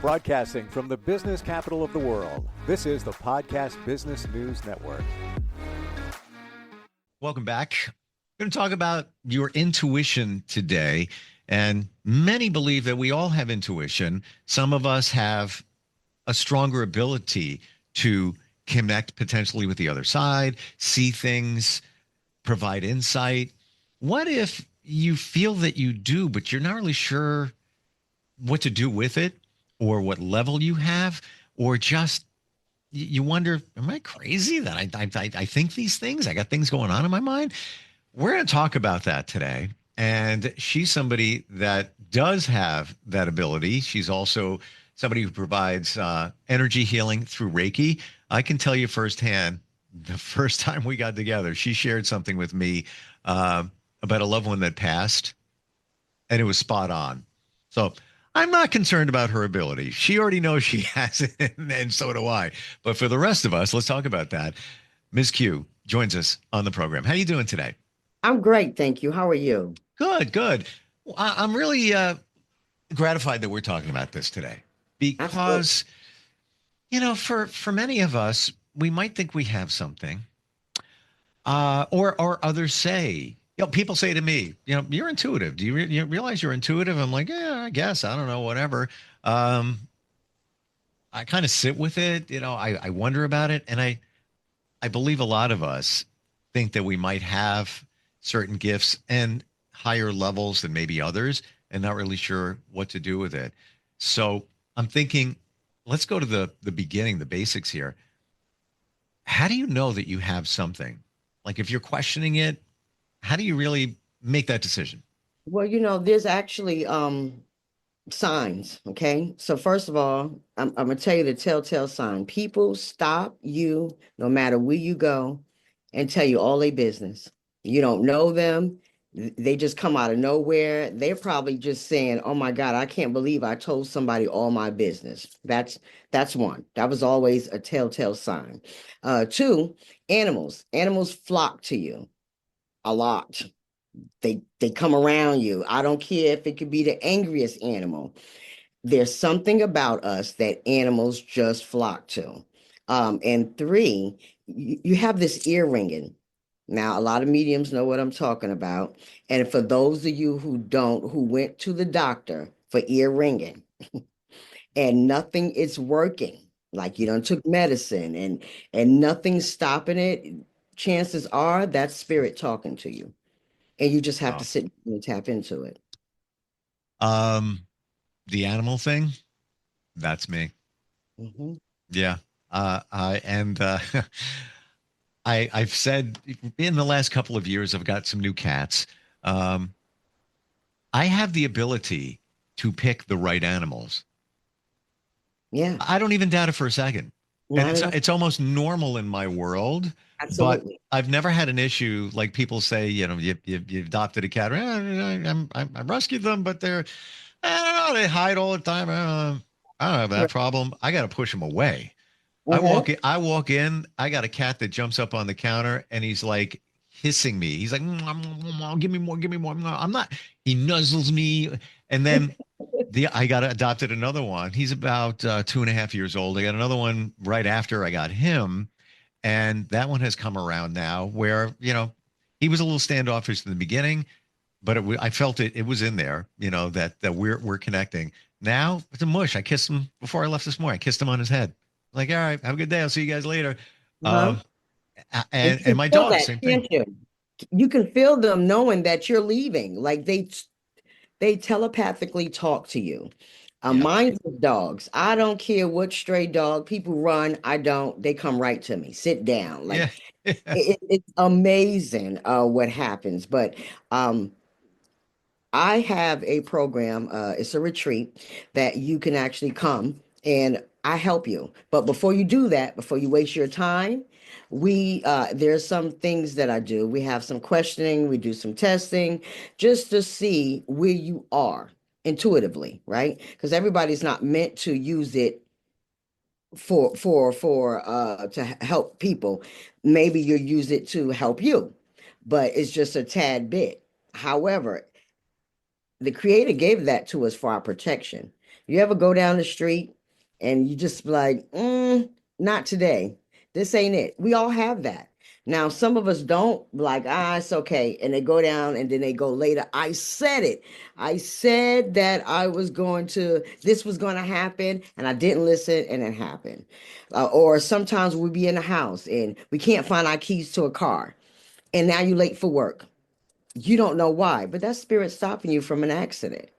Broadcasting from the business capital of the world, this is the Podcast Business News Network. Welcome back. We're going to talk about your intuition today. And many believe that we all have intuition. Some of us have a stronger ability to connect potentially with the other side, see things, provide insight. What if you feel that you do, but you're not really sure what to do with it or what level you have, or just you wonder, am I crazy that I think these things? I got things going on in my mind. We're going to talk about that today. And she's somebody that does have that ability. She's also somebody who provides energy healing through Reiki. I can tell you firsthand, the first time we got together, she shared something with me about a loved one that passed, and it was spot on. So I'm not concerned about her ability. She already knows she has it, and so do I. But for the rest of us, let's talk about that. Ms. Q joins us on the program. How are you doing today? I'm great, thank you. How are you? Good, good. I'm really gratified that we're talking about this today because, you know, for many of us, we might think we have something, or others say, you know, people say to me, you know, you're intuitive. Do you realize you're intuitive? I'm like, yeah, I guess. I don't know, whatever. I kind of sit with it. You know, I wonder about it. And I believe a lot of us think that we might have certain gifts and higher levels than maybe others and not really sure what to do with it. So I'm thinking, let's go to the beginning, the basics here. How do you know that you have something? Like if you're questioning it, how do you really make that decision? Well, you know, there's actually signs, okay? So first of all, I'm gonna tell you the telltale sign. People stop you no matter where you go and tell you all their business. You don't know them. They just come out of nowhere. They're probably just saying, "Oh my God, I can't believe I told somebody all my business." That's one. That was always a telltale sign. Two, animals. Animals flock to you a lot. They come around you. I don't care if it could be the angriest animal. There's something about us that animals just flock to. And three, you have this ear ringing. Now, a lot of mediums know what I'm talking about. And for those of you who don't, who went to the doctor for ear ringing and nothing is working, like you done took medicine and nothing's stopping it, chances are that's spirit talking to you. And you just have to Oh. sit and tap into it. Um, the animal thing, that's me. Mm-hmm. Yeah. And I've said in the last couple of years, I've got some new cats. Um, I have the ability to pick the right animals. Yeah, I don't even doubt it for a second. And not at all. it's almost normal in my world, but Absolutely. I've never had an issue like people say, you know, you adopted a cat. I rescued them, but I don't know, they hide all the time. I don't have that Correct. problem. I got to push them away. Mhm. I walk in, I got a cat that jumps up on the counter and he's like hissing me. He's like, give me more, give me more. I'm not, he nuzzles me. And then I got adopted another one. He's about 2.5 years old. I got another one right after I got him. And that one has come around now where, you know, he was a little standoffish in the beginning, but I felt it was in there, you know, that we're connecting. Now it's a mush. I kissed him before I left this morning. I kissed him on his head. Like, all right, have a good day. I'll see you guys later. Uh-huh. Um, And you and can my feel dog, that, same thing. can't you? You can feel them knowing that you're leaving. Like they telepathically talk to you. Yeah. Mine's with dogs. I don't care what stray dog. People run. I don't. They come right to me. Sit down. Yeah. Like it's amazing what happens. But um I have a program, it's a retreat that you can actually come and I help you. But before you do that, before you waste your time, there's some things that I do. We have some questioning, we do some testing just to see where you are intuitively, right? Because everybody's not meant to use it for to help people. Maybe you use it to help you, but it's just a tad bit. However, the creator gave that to us for our protection. You ever go down the street and you just like, not today. This ain't it. We all have that. Now, some of us don't like, it's okay. And they go down and then they go later. I said it. I said that this was going to happen, and I didn't listen, and it happened. Or sometimes we'll be in the house and we can't find our keys to a car, and now you're late for work. You don't know why, but that's spirit stopping you from an accident.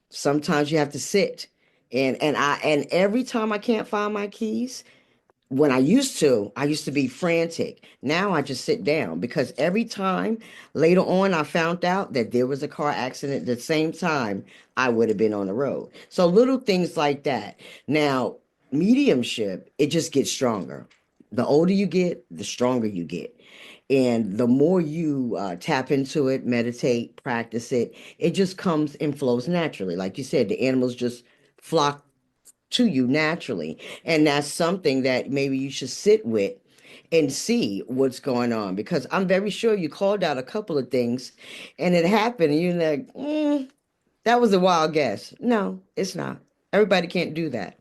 Sometimes you have to sit. And every time I can't find my keys, when I used to be frantic. Now I just sit down because every time later on I found out that there was a car accident at the same time I would have been on the road. So little things like that. Now, mediumship, it just gets stronger. The older you get, the stronger you get. And the more you tap into it, meditate, practice it, it just comes and flows naturally. Like you said, the animals just flock to you naturally. And that's something that maybe you should sit with and see what's going on. Because I'm very sure you called out a couple of things and it happened. And you're like, that was a wild guess. No, it's not. Everybody can't do that.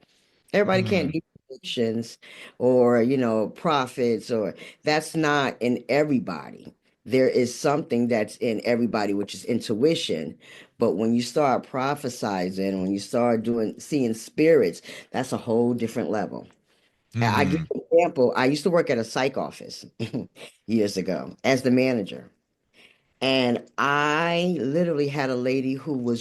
Everybody can't Hmm. do predictions or, prophets, or that's not in everybody. There is something that's in everybody, which is intuition. But when you start prophesizing, when you start seeing spirits, that's a whole different level. I give Hmm. you an example. I used to work at a psych office years ago as the manager. And I literally had a lady who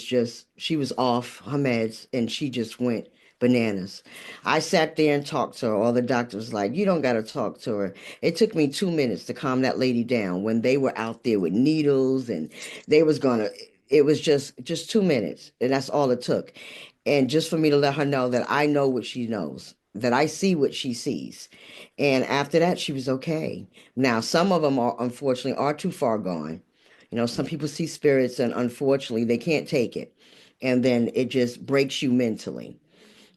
she was off her meds and she just went bananas. I sat there and talked to her. All the doctor was like, you don't got to talk to her. It took me 2 minutes to calm that lady down when they were out there with needles and they was gonna, it was just 2 minutes. And that's all it took. And just for me to let her know that I know what she knows, that I see what she sees. And after that, she was okay. Now, some of them are unfortunately are too far gone. Some people see spirits and unfortunately they can't take it. And then it just breaks you mentally.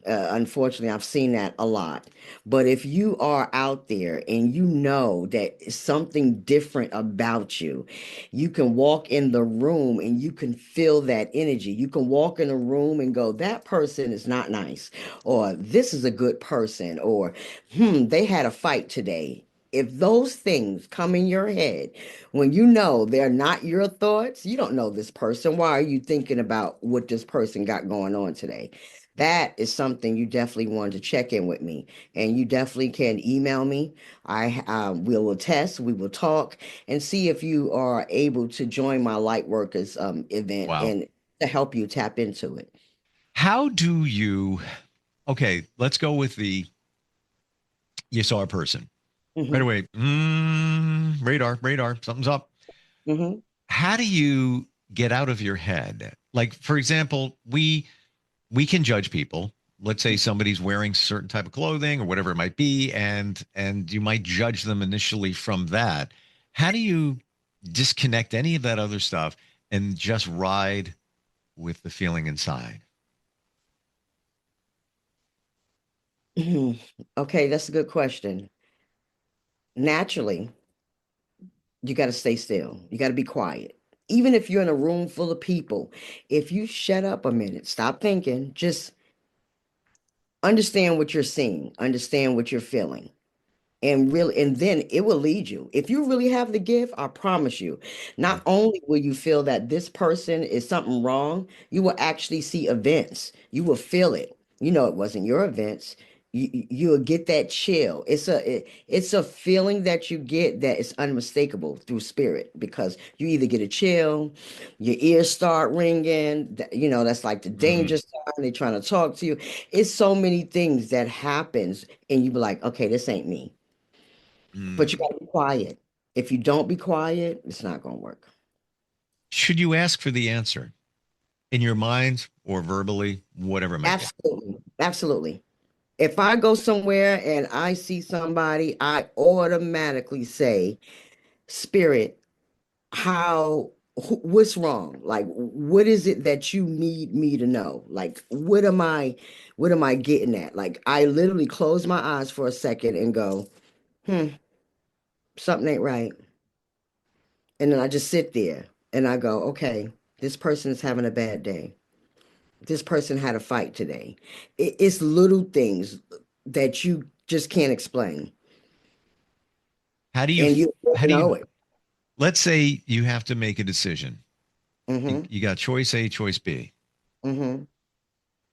Unfortunately, I've seen that a lot. But if you are out there and you know that something different about you, you can walk in the room and you can feel that energy. You can walk in a room and go, that person is not nice, or this is a good person, or they had a fight today. If those things come in your head when you know they're not your thoughts, you don't know this person. Why are you thinking about what this person got going on today? That is something you definitely want to check in with me, and you definitely can email me. We will test, we will talk, and see if you are able to join my light workers event Wow. and to help you tap into it. How do you, okay, let's go with you saw a person right Hmm. away. Radar, something's up. Hmm. How do you get out of your head? Like, for example, we can judge people. Let's say somebody's wearing certain type of clothing or whatever it might be, and you might judge them initially from that. How do you disconnect any of that other stuff and just ride with the feeling inside? Hmm. Okay, that's a good question. Naturally, you got to stay still. You got to be quiet. Even if you're in a room full of people, if you shut up a minute, stop thinking, just understand what you're seeing, understand what you're feeling. And then it will lead you. If you really have the gift, I promise you, not only will you feel that this person is something wrong, you will actually see events. You will feel it. It wasn't your events. You'll get that chill. It's a feeling that you get that is unmistakable through spirit, because you either get a chill, your ears start ringing. That's like the danger Mm, sign. They're trying to talk to you. It's so many things that happens, and you be like, okay, this ain't me. But you mm. gotta be quiet. If you don't be quiet, it's not gonna work. Should you ask for the answer in your mind or verbally, whatever it might be? Absolutely. Absolutely. If I go somewhere and I see somebody, I automatically say, Spirit, what's wrong? Like, what is it that you need me to know? Like, what am I getting at? Like, I literally close my eyes for a second and go, hmm, something ain't right. And then I just sit there and I go, okay, this person is having a bad day. this person had a fight today. It's little things that you just can't explain. How do you, And you how do know you, it. let's say you have to make a decision. Mm-hmm. You got choice A, choice B, Mm-hmm.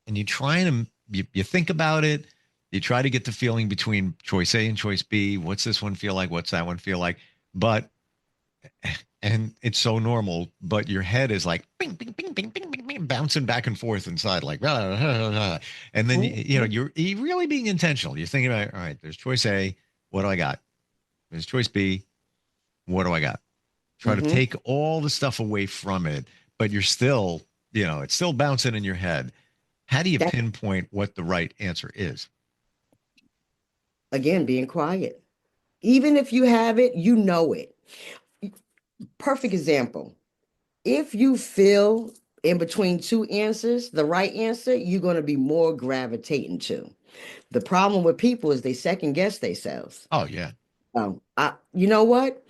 and you try and you think about it. You try to get the feeling between choice A and choice B. What's this one feel like? What's that one feel like? But and it's so normal, but your head is like bing, bing, bing, bing, bing, bing, bing, bouncing back and forth inside, like, rah, rah, rah. And then you're really being intentional. You're thinking about, all right, there's choice A, what do I got? There's choice B, what do I got? Try to Mm-hmm. take all the stuff away from it, but you're still, it's still bouncing in your head. How do you That pinpoint what the right answer is? again, being quiet. Even if you have it, you know it. Perfect example. If you feel in between two answers, the right answer, you're going to be more gravitating to. The problem with people is they second guess themselves. Oh yeah. You know what?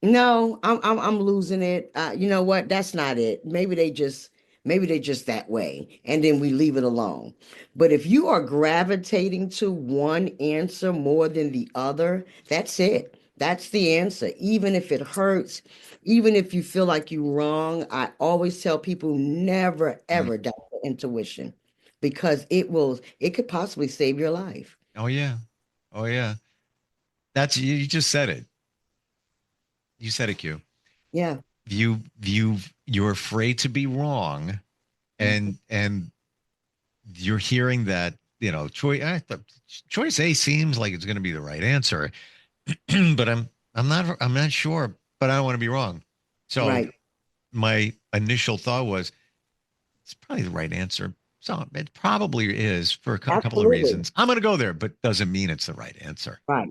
No, I'm losing it. You know what? That's not it. Maybe they just that way, and then we leave it alone. But if you are gravitating to one answer more than the other, that's it. That's the answer. Even if it hurts, even if you feel like you're wrong, I always tell people never Mm. ever doubt the intuition because it could possibly save your life. Oh yeah. Oh yeah. That's you just said it. You said it, Q. Yeah. You're afraid to be wrong, Mhm. and you're hearing that choice A seems like it's going to be the right answer, but I'm not sure, but I don't want to be wrong. So Right. my initial thought was it's probably the right answer. So it probably is for a couple of Absolutely. reasons. I'm going to go there, but doesn't mean it's the right answer. Right.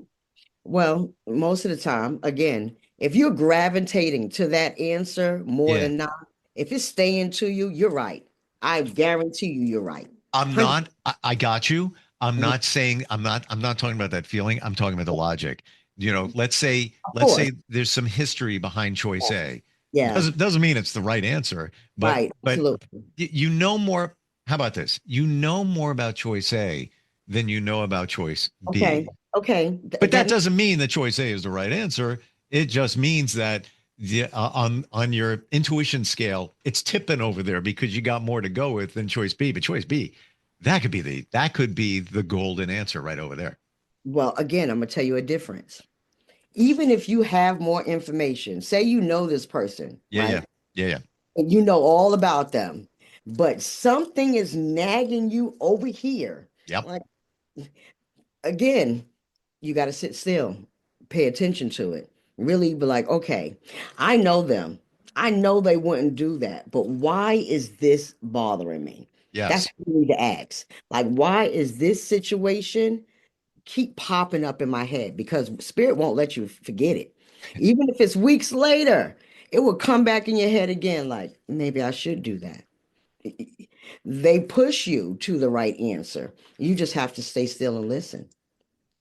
Well, most of the time, again, if you're gravitating to that answer more Yeah. than not, if it's staying to you, you're right. I guarantee you're right. I'm 100. not. I got you. I'm Mhm. not saying I'm not. I'm not talking about that feeling. I'm talking about the logic. Let's say Of let's course. say there's some history behind choice A. Yeah. Doesn't mean it's the right answer, but Right. but Absolutely. you know more. How about this? You know more about choice A than you know about choice Okay. B. Okay. But that That doesn't mean that choice A is the right answer. It just means that on your intuition scale, it's tipping over there because you got more to go with than choice B. But choice B, that could be the golden answer right over there. well, again, I'm gonna tell you a difference. Even if you have more information, say you know this person, Yeah, yeah, right? yeah, yeah. And you know all about them, but something is nagging you over here. Yep. Like again, you got to sit still, pay attention to it. Really be like, okay, I know them. I know they wouldn't do that, but why is this bothering me? That's Yes. what you need to ask. Like, why is this situation keep popping up in my head? Because spirit won't let you forget it. Even if it's weeks later, it will come back in your head again, like, maybe I should do that. They push you to the right answer. You just have to stay still and listen.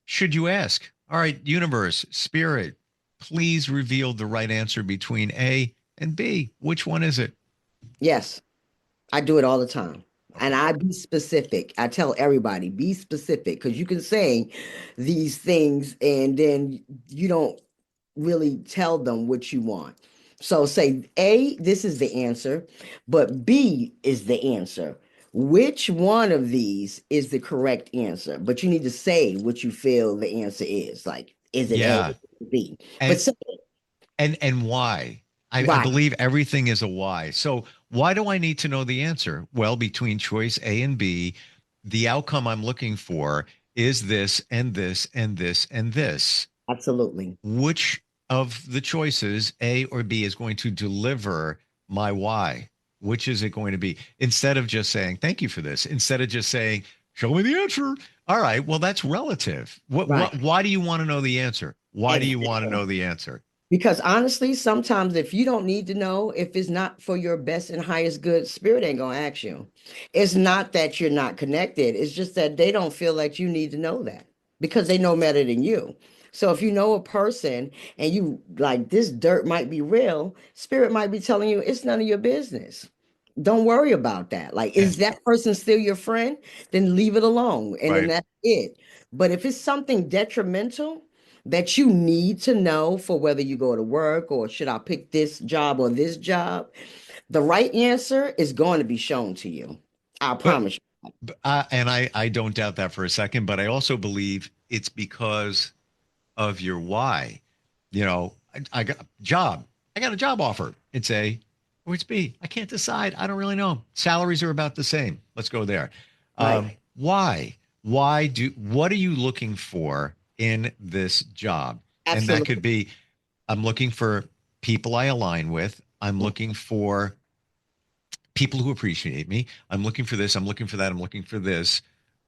Should you ask? All right, universe, spirit, please reveal the right answer between A and B. Which one is it? Yes. I do it all the time. And Okay. I be specific. I tell everybody, be specific, because you can say these things and then you don't really tell them what you want. So say A, this is the answer, but B is the answer. Which one of these is the correct answer? But you need to say what you feel the answer is. Like, is it A Yeah. or B? But And say, and why? I right, believe everything is a why. So why do I need to know the answer? Well, between choice A and B, the outcome I'm looking for is this and this and this and this. absolutely. Which of the choices, A or B, is going to deliver my why? Which is it going to be? Instead of just saying, thank you for this, instead of just saying, show me the answer. All right, well, that's relative. Right. Why do you want to know the answer? Why do you want to Exactly. know the answer? Because honestly, sometimes if you don't need to know, if it's not for your best and highest good, spirit ain't gonna ask you. It's not that you're not connected. It's just that they don't feel like you need to know that because they know better than you. So if you know a person and you like this dirt might be real, spirit might be telling you it's none of your business. Don't worry about that. Like, Yeah. is that person still your friend? Then leave it alone. And then Right. that's it. But if it's something detrimental that you need to know for whether you go to work or should I pick this job or this job, the right answer is going to be shown to you. I But, promise you. and I don't doubt that for a second, but I also believe it's because of your why. I got a job. I got a job offer. It's A or it's B. I can't decide. I don't really know. Salaries are about the same. Let's go there. Right. Why? What are you looking for in this job? And that could Absolutely. be, I'm looking for people I align with. I'm looking for people who appreciate me. I'm looking for this. I'm looking for that. I'm looking for this.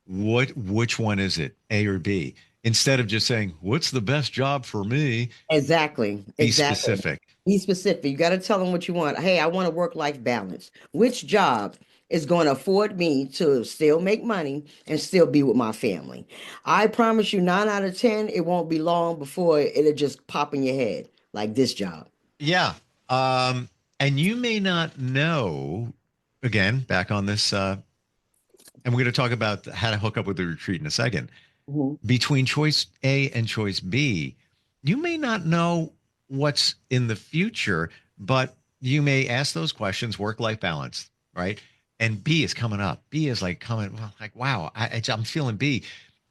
Which one is it? A or B? Instead of just saying, what's the best job for me? Exactly. Be Exactly. specific. Be specific. You got to tell them what you want. Hey, I want a work-life balance. Which job is going to afford me to still make money and still be with my family? I promise you, 9 out of 10, it won't be long before it'll just pop in your head like this job. Yeah. Um, and you may not know, again, back on this, and we're going to talk about how to hook up with the retreat in a second. Mhm. Between choice A and choice B, you may not know what's in the future, but you may ask those questions, work life balance, right? And B is coming up. B is like coming, well, like, wow, I'm feeling B.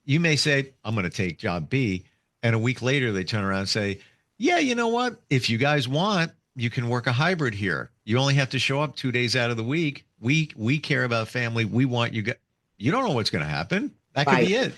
You may say, I'm going to take job B. And a week later, they turn around and say, yeah, you know what? If you guys want, you can work a hybrid here. You only have to show up 2 days out of the week. We care about family. We want you. You don't know what's going to happen. That could Right. be it.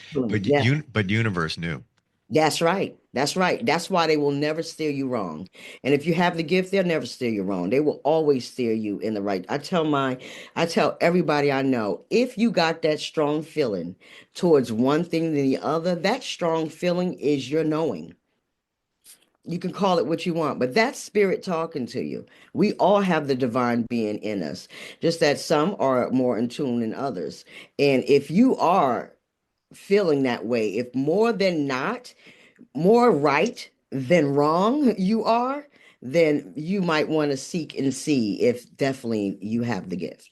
Yeah. But universe knew. That's right. That's right. That's why they will never steer you wrong. And if you have the gift, they'll never steer you wrong. They will always steer you in the right. I tell everybody I know, if you got that strong feeling towards one thing than the other, that strong feeling is your knowing. You can call it what you want, but that's spirit talking to you. We all have the divine being in us, just that some are more in tune than others. And if you are feeling that way, if more than not, more right than wrong you are, then you might want to seek and see if definitely you have the gift.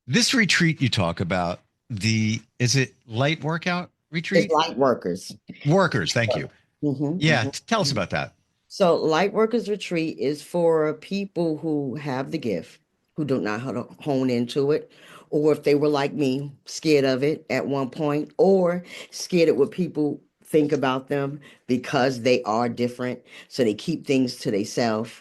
This retreat you talk about, is it light workout It's retreat? light workers. Workers, thank you. Mhm, Yeah, mhm. tell us about that. So, Light Workers Retreat is for people who have the gift, who don't know how to hone into it, or if they were like me, scared of it at one point, or scared of what people think about them because they are different. So they keep things to themselves.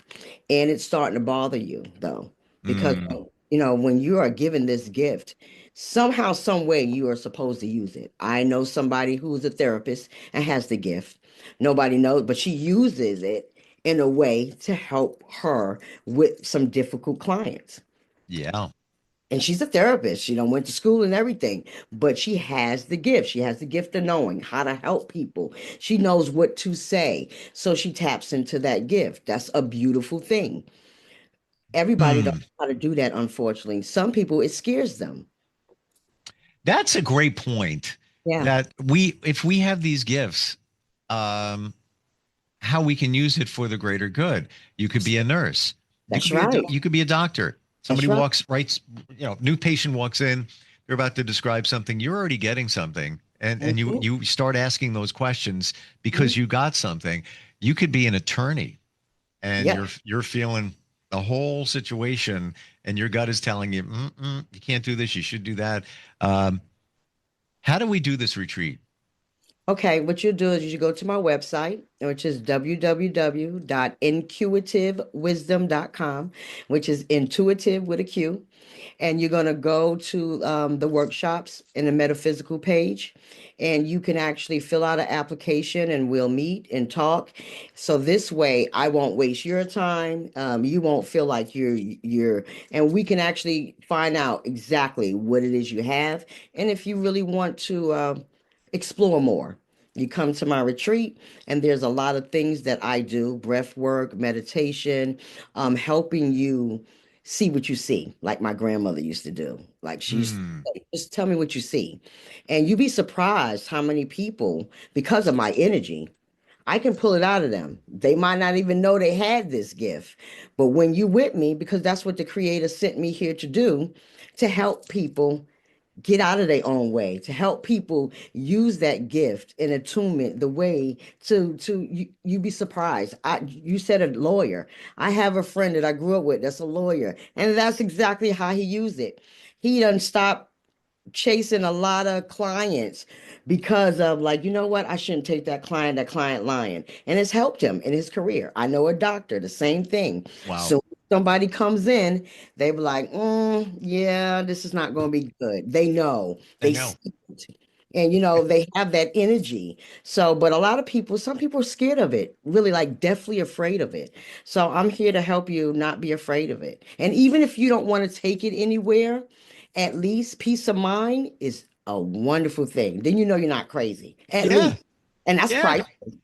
And it's starting to bother you, though, because, Mm, when you are given this gift, somehow, some way you are supposed to use it. I know somebody who's a therapist and has the gift. Nobody knows, but she uses it in a way to help her with some difficult clients. yeah. And she's a therapist. She done went to school and everything, but she has the gift. She has the gift of knowing how to help people. She knows what to say. So she taps into that gift. That's a beautiful thing. Everybody don't Hmm. know how to do that, unfortunately. Some people, it scares them. That's a great point. Yeah, That if we have these gifts, um, how we can use it for the greater good. You could be a nurse. that's right. You could be a doctor. That's Somebody right. writes, new patient walks in, they're about to describe something. You're already getting something. And you Mhm, you start asking those questions mhm. because you got something. You could be an attorney and Yeah. you're feeling the whole situation and your gut is telling you, you can't do this, you should do that. Um, how do we do this retreat? Okay, what you do is you should go to my website, which is www.intuitivewisdom.com, which is intuitive with a Q. And you're going to go to the workshops in the metaphysical page, and you can actually fill out an application and we'll meet and talk. So this way, I won't waste your time. You won't feel like and we can actually find out exactly what it is you have. And if you really want to explore more, you come to my retreat, and there's a lot of things that I do: breath work, meditation, helping you see what you see, like my grandmother used to do. Like she used to Hmm. say, just tell me what you see. And you'd be surprised how many people, because of my energy, I can pull it out of them. They might not even know they had this gift. But when you with me, because that's what the creator sent me here to do, to help people get out of their own way, to help people use that gift and attunement the way you be surprised. You said a lawyer. I have a friend that I grew up with that's a lawyer, and that's exactly how he used it. He doesn't stop chasing a lot of clients because of like, you know what, I shouldn't take that client lying, and it's helped him in his career. I know a doctor, the same thing. Wow. So somebody comes in, they be like, yeah, this is not going to be good. They know. They know. See it. And they have that energy. So, but a lot of people, some people are scared of it, really like deathly afraid of it. So I'm here to help you not be afraid of it. And even if you don't want to take it anywhere, at least peace of mind is a wonderful thing. Then you're not crazy. At least. And that's priceless.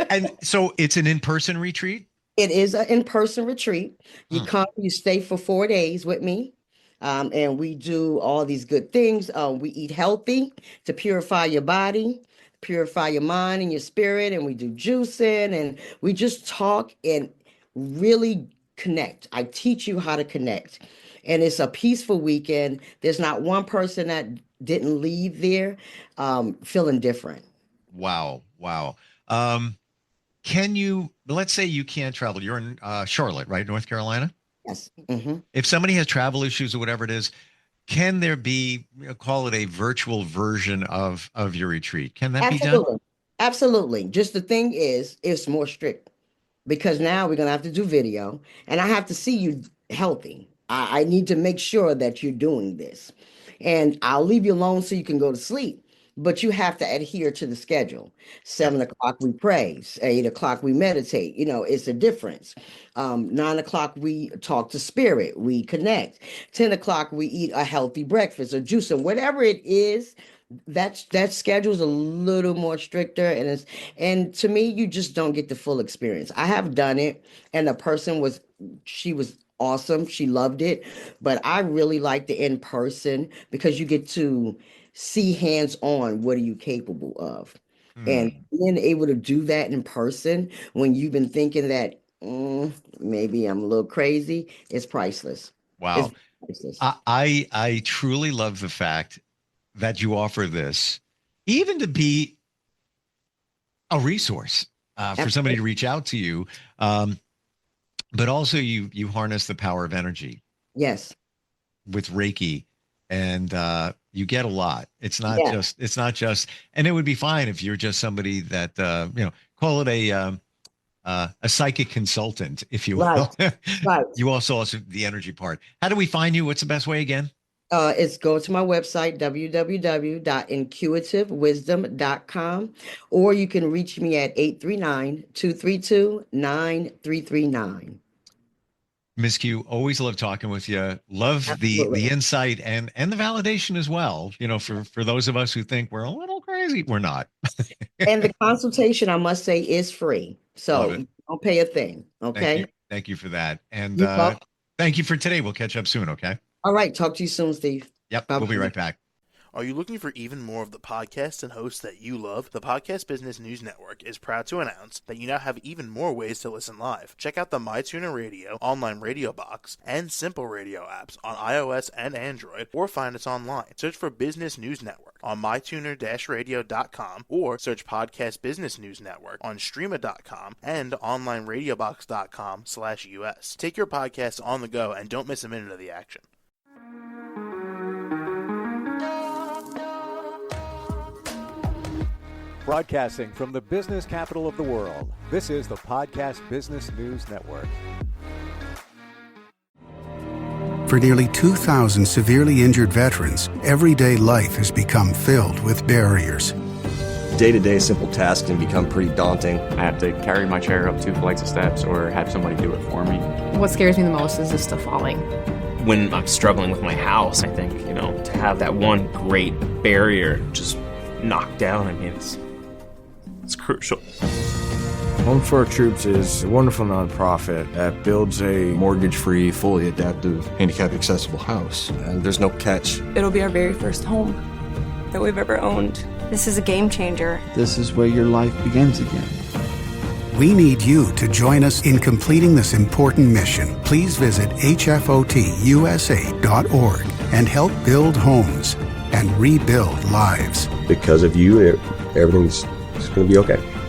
And so it's an in-person retreat? It is an in-person retreat. You come, you stay for 4 days with me. And we do all these good things. We eat healthy to purify your body, purify your mind and your spirit. And we do juicing, and we just talk and really connect. I teach you how to connect. And it's a peaceful weekend. There's not one person that didn't leave there feeling different. Wow. Let's say you can't travel. You're in Charlotte, right? North Carolina? Yes. Mm-hmm. If somebody has travel issues or whatever it is, can there be, call it a virtual version of your retreat? Can that be done? Absolutely. Just the thing is, it's more strict because now we're going to have to do video, and I have to see you healthy. I need to make sure that you're doing this, and I'll leave you alone so you can go to sleep. But you have to adhere to the schedule. 7 o'clock we pray. 8 o'clock we meditate. It's a difference. 9 o'clock we talk to spirit. We connect. 10 o'clock we eat a healthy breakfast or juice, and whatever it is. That schedule is a little more stricter, and to me, you just don't get the full experience. I have done it, and the person was awesome. She loved it, but I really like the in person because you get to see hands-on what are you capable of, and being able to do that in person when you've been thinking that maybe I'm a little crazy, is priceless. Wow. It's priceless. I truly love the fact that you offer this, even to be a resource for somebody to reach out to you. But also you harness the power of energy. Yes. With Reiki, and you get a lot. It's not just, and it would be fine if you're just somebody that, call it a psychic consultant, if you will. Right. You also the energy part. How do we find you? What's the best way again? It's go to my website, www.inquitivewisdom.com, or you can reach me at 839-232-9339. Ms. Q, always love talking with you. Love the insight and the validation as well. For those of us who think we're a little crazy, we're not. And the consultation, I must say, is free. So don't pay a thing. Okay. Thank you for that. And thank you for today. We'll catch up soon. Okay. All right. Talk to you soon, Steve. Yep. Bye-bye. We'll be right back. Are you looking for even more of the podcasts and hosts that you love? The Podcast Business News Network is proud to announce that you now have even more ways to listen live. Check out the mytuner-radio, online radio box, and simpleradio apps on iOS and Android, or find us online. Search for Business News Network on mytuner-radio.com, or search Podcast Business News Network on streama.com and onlineradiobox.com/US. Take your podcast on the go and don't miss a minute of the action. Broadcasting from the business capital of the world, this is the Podcast Business News Network. For nearly 2,000 severely injured veterans, everyday life has become filled with barriers. Day-to-day simple tasks can become pretty daunting. I have to carry my chair up 2 flights of steps or have somebody do it for me. What scares me the most is just the falling. When I'm struggling with my house, I think, to have that one great barrier just knocked down, it's crucial. Home for Our Troops is a wonderful nonprofit that builds a mortgage-free, fully adaptive, handicap-accessible house. And there's no catch. It'll be our very first home that we've ever owned. This is a game changer. This is where your life begins again. We need you to join us in completing this important mission. Please visit hfotusa.org and help build homes and rebuild lives. Because of you, everything's going to be okay.